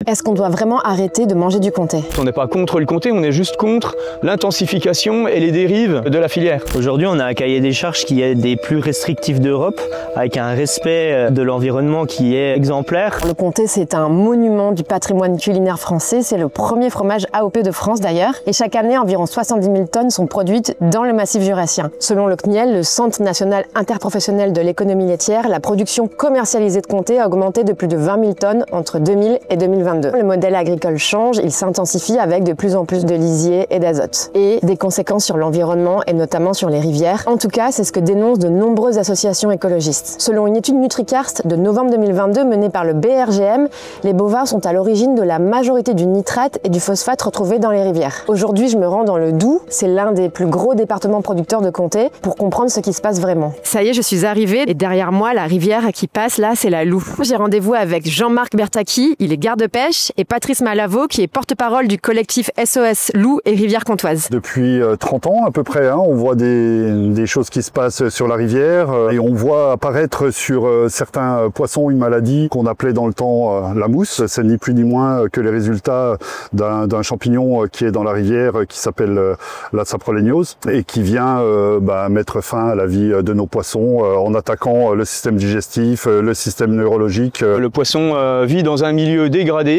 Est-ce qu'on doit vraiment arrêter de manger du comté? On n'est pas contre le comté, on est juste contre l'intensification et les dérives de la filière. Aujourd'hui, on a un cahier des charges qui est des plus restrictifs d'Europe, avec un respect de l'environnement qui est exemplaire. Le comté, c'est un monument du patrimoine culinaire français. C'est le premier fromage AOP de France d'ailleurs. Et chaque année, environ 70 000 tonnes sont produites dans le massif jurassien. Selon le CNIEL, le Centre national interprofessionnel de l'économie laitière, la production commercialisée de comté a augmenté de plus de 20 000 tonnes entre 2000 et 2022. Le modèle agricole change, il s'intensifie avec de plus en plus de lisier et d'azote. Et des conséquences sur l'environnement et notamment sur les rivières. En tout cas, c'est ce que dénoncent de nombreuses associations écologistes. Selon une étude NutriCarst de novembre 2022 menée par le BRGM, les bovins sont à l'origine de la majorité du nitrate et du phosphate retrouvés dans les rivières. Aujourd'hui, je me rends dans le Doubs, c'est l'un des plus gros départements producteurs de comté, pour comprendre ce qui se passe vraiment. Ça y est, je suis arrivée et derrière moi, la rivière qui passe là, c'est la Loue. J'ai rendez-vous avec Jean-Marc Bertaki, il est garde-pêche, et Patrice Malavo, qui est porte-parole du collectif SOS Loue et Rivière Comtoise. Depuis 30 ans à peu près, on voit des choses qui se passent sur la rivière et on voit apparaître sur certains poissons une maladie qu'on appelait dans le temps la mousse. C'est ni plus ni moins que les résultats d'un champignon qui est dans la rivière qui s'appelle la saproléniose et qui vient mettre fin à la vie de nos poissons en attaquant le système digestif, le système neurologique. Le poisson vit dans un milieu dégradé.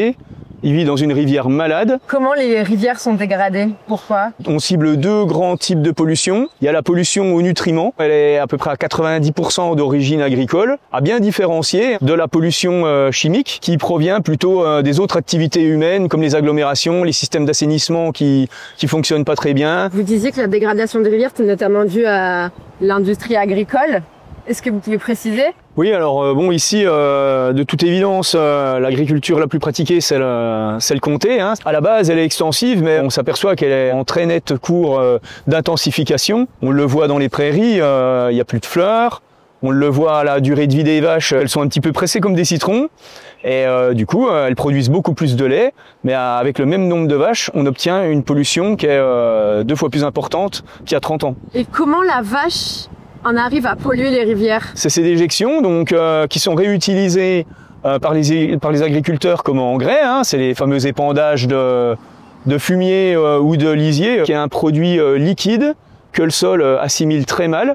Il vit dans une rivière malade. Comment les rivières sont dégradées? Pourquoi? On cible deux grands types de pollution. Il y a la pollution aux nutriments. Elle est à peu près à 90% d'origine agricole, à bien différencier de la pollution chimique qui provient plutôt des autres activités humaines comme les agglomérations, les systèmes d'assainissement qui fonctionnent pas très bien. Vous disiez que la dégradation des rivières était notamment due à l'industrie agricole. Est-ce que vous pouvez préciser? Oui, alors ici, de toute évidence, l'agriculture la plus pratiquée, c'est le comté. À la base, elle est extensive, mais on s'aperçoit qu'elle est en très nette cours d'intensification. On le voit dans les prairies, il n'y a plus de fleurs. On le voit à la durée de vie des vaches, elles sont un petit peu pressées comme des citrons. Et du coup, elles produisent beaucoup plus de lait, mais avec le même nombre de vaches, on obtient une pollution qui est 2 fois plus importante qu'il y a 30 ans. Et comment la vache on arrive à polluer les rivières? C'est ces déjections qui sont réutilisées par les agriculteurs comme engrais. C'est les fameux épandages de fumier ou de lisier, qui est un produit liquide que le sol assimile très mal.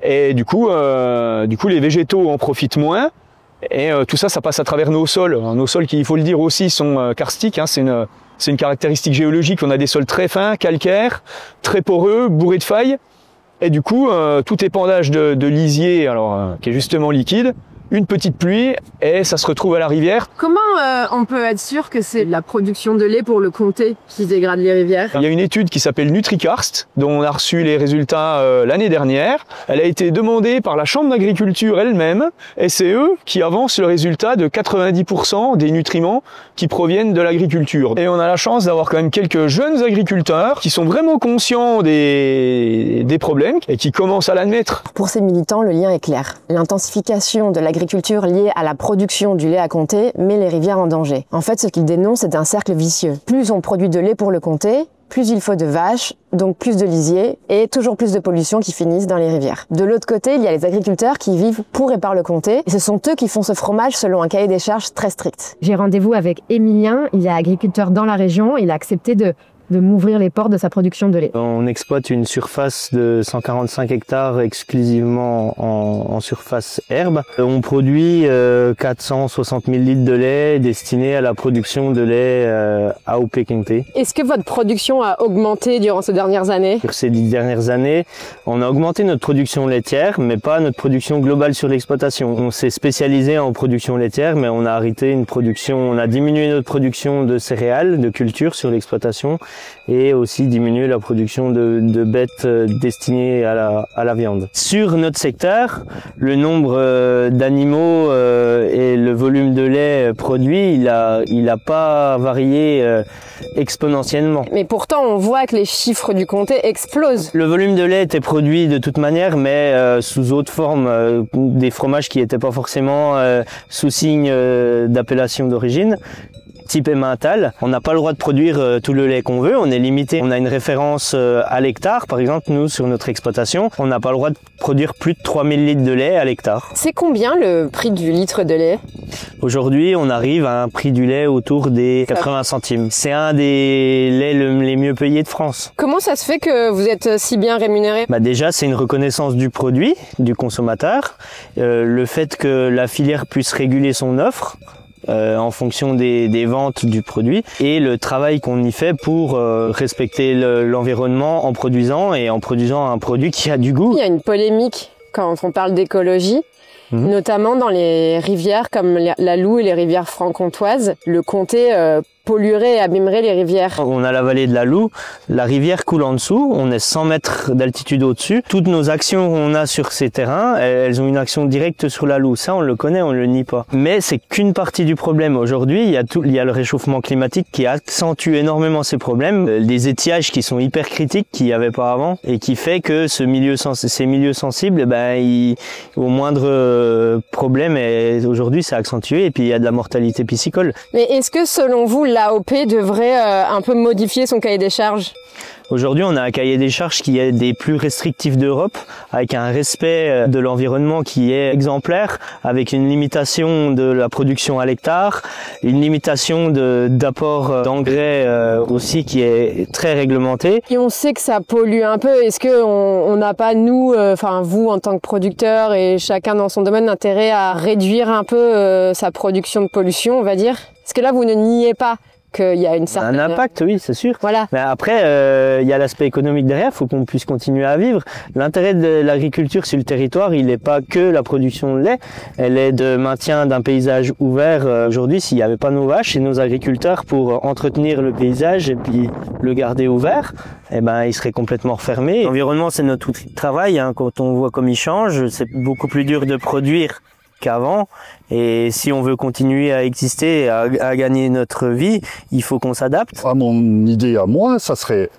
Et du coup les végétaux en profitent moins. Et tout ça passe à travers nos sols. Nos sols qui, il faut le dire aussi, sont karstiques. C'est une caractéristique géologique. On a des sols très fins, calcaires, très poreux, bourrés de failles. Et du coup, tout épandage de lisier, qui est justement liquide, une petite pluie et ça se retrouve à la rivière. Comment on peut être sûr que c'est la production de lait pour le comté qui dégrade les rivières? Il y a une étude qui s'appelle NutriCarst, dont on a reçu les résultats l'année dernière. Elle a été demandée par la Chambre d'agriculture elle-même et c'est eux qui avancent le résultat de 90% des nutriments qui proviennent de l'agriculture. Et on a la chance d'avoir quand même quelques jeunes agriculteurs qui sont vraiment conscients des problèmes et qui commencent à l'admettre. Pour ces militants, le lien est clair. L'intensification de l'agriculture liée à la production du lait à comté met les rivières en danger. En fait, ce qu'ils dénoncent, c'est un cercle vicieux. Plus on produit de lait pour le comté, plus il faut de vaches, donc plus de lisier et toujours plus de pollution qui finissent dans les rivières. De l'autre côté, il y a les agriculteurs qui vivent pour et par le comté et ce sont eux qui font ce fromage selon un cahier des charges très strict. J'ai rendez-vous avec Émilien, il est agriculteur dans la région, il a accepté de m'ouvrir les portes de sa production de lait. On exploite une surface de 145 hectares exclusivement en surface herbe. On produit 460 000 litres de lait destinés à la production de lait AOP comté. Est-ce que votre production a augmenté durant ces dernières années? Sur ces 10 dernières années, on a augmenté notre production laitière, mais pas notre production globale sur l'exploitation. On s'est spécialisé en production laitière, mais on a arrêté on a diminué notre production de céréales, de culture sur l'exploitation, et aussi diminuer la production de bêtes destinées à la viande. Sur notre secteur, le nombre d'animaux et le volume de lait produit, il a pas varié exponentiellement. Mais pourtant, on voit que les chiffres du comté explosent. Le volume de lait était produit de toute manière, mais sous autre forme, des fromages qui n'étaient pas forcément sous signe d'appellation d'origine. type emmental. On n'a pas le droit de produire tout le lait qu'on veut, on est limité. On a une référence à l'hectare, par exemple, nous, sur notre exploitation, on n'a pas le droit de produire plus de 3000 litres de lait à l'hectare. C'est combien le prix du litre de lait? Aujourd'hui, on arrive à un prix du lait autour des 80 centimes. C'est un des laits les mieux payés de France. Comment ça se fait que vous êtes si bien rémunéré? Déjà, c'est une reconnaissance du produit, du consommateur, le fait que la filière puisse réguler son offre en fonction des ventes du produit et le travail qu'on y fait pour respecter l'environnement en produisant un produit qui a du goût. Il y a une polémique quand on parle d'écologie. Notamment dans les rivières comme la Loue et les rivières franc-comtoises, le comté polluerait et abîmerait les rivières. On a la vallée de la Loue, la rivière coule en dessous, on est 100 mètres d'altitude au-dessus. Toutes nos actions qu'on a sur ces terrains, elles ont une action directe sur la Loue. Ça, on le connaît, on le nie pas. Mais c'est qu'une partie du problème. Aujourd'hui, il y a le réchauffement climatique qui accentue énormément ces problèmes, des étiages qui sont hyper critiques qu'il n'y avait pas avant et qui fait que ces milieux sensibles, au moindre problème, aujourd'hui, c'est accentué et puis il y a de la mortalité piscicole. Mais est-ce que selon vous, l'AOP devrait un peu modifier son cahier des charges? Aujourd'hui, on a un cahier des charges qui est des plus restrictifs d'Europe, avec un respect de l'environnement qui est exemplaire, avec une limitation de la production à l'hectare, une limitation d'apport d'engrais aussi qui est très réglementée. Et on sait que ça pollue un peu. Est-ce que on n'a pas, nous, vous en tant que producteurs et chacun dans son domaine, intérêt à réduire un peu sa production de pollution, on va dire? Parce que là, vous ne niez pas qu'il y a une certaine... Un impact, oui, c'est sûr. Voilà. Mais après, il y a l'aspect économique derrière, il faut qu'on puisse continuer à vivre. L'intérêt de l'agriculture sur le territoire, il n'est pas que la production de lait, elle est de maintien d'un paysage ouvert. Aujourd'hui, s'il n'y avait pas nos vaches et nos agriculteurs pour entretenir le paysage et puis le garder ouvert, il serait complètement refermé. L'environnement, c'est notre outil de travail. Quand on voit comme il change, c'est beaucoup plus dur de produire qu'avant, et si on veut continuer à exister, à gagner notre vie, il faut qu'on s'adapte. À mon idée à moi, ça serait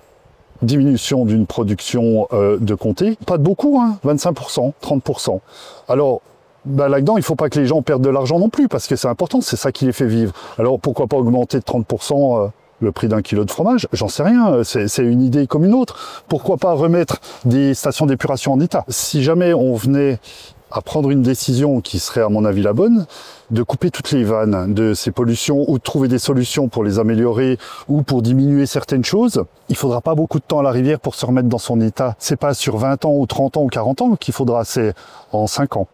diminution d'une production de comté, pas de beaucoup, 25%, 30%. Alors, là-dedans, il ne faut pas que les gens perdent de l'argent non plus, parce que c'est important, c'est ça qui les fait vivre. Alors, pourquoi pas augmenter de 30% le prix d'un kilo de fromage? J'en sais rien, c'est une idée comme une autre. Pourquoi pas remettre des stations d'épuration en état? Si jamais on venait à prendre une décision qui serait à mon avis la bonne, de couper toutes les vannes de ces pollutions ou de trouver des solutions pour les améliorer ou pour diminuer certaines choses, il faudra pas beaucoup de temps à la rivière pour se remettre dans son état. C'est pas sur 20 ans ou 30 ans ou 40 ans qu'il faudra, c'est en 5 ans.